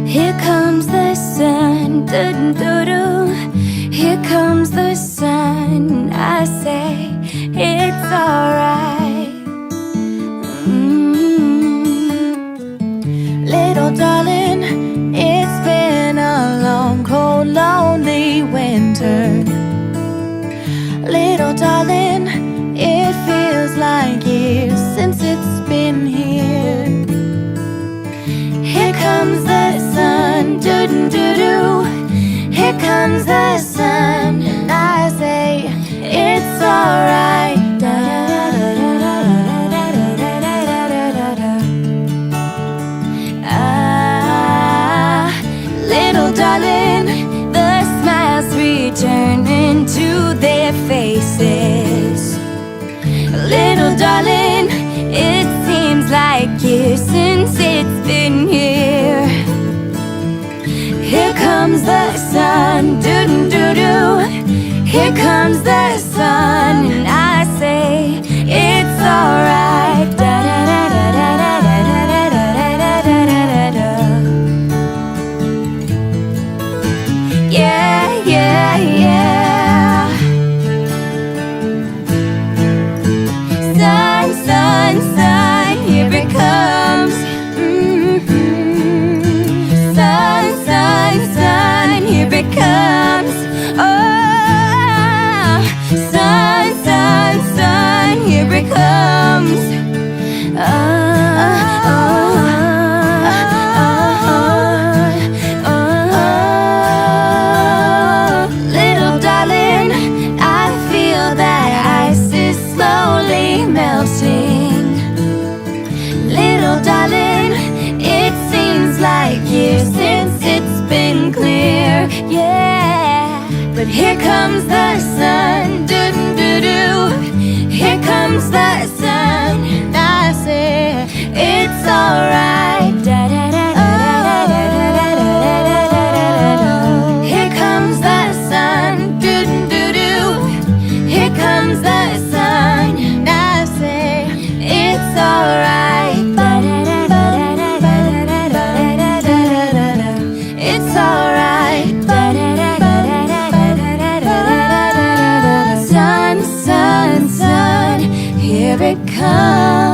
Here comes the sun, doo-doo-doo. Here comes the sun. I say it's alright. Little darling, it's been a long, cold, lonely winter. Little darling, it feels like years since it's been here. Here comes the sun, doo-doo-doo-doo. Here comes the sun, and I say it's alright. Little darling, the smiles return into their faces. Little darling, it seems like years since it's been here. Here comes the sun, doo-doo-doo-doo. Here comes the sun, and I say it's alright. Yeah, yeah, yeah. Sun, sun, sun, here it comes. Sun, sun, sun, here it comes. Oh, sun, sun, sun, here it comes. Little darling, I feel that ice is slowly melting. Little darling, it seems like years since it's been clear, yeah. But here comes the sun, doo-doo-doo. Here comes the sun, and I say it's alright. Here comes the sun, doo-doo-doo. Here comes the sun, and I say it's alright. It's alright. Sun, sun, sun, here it comes.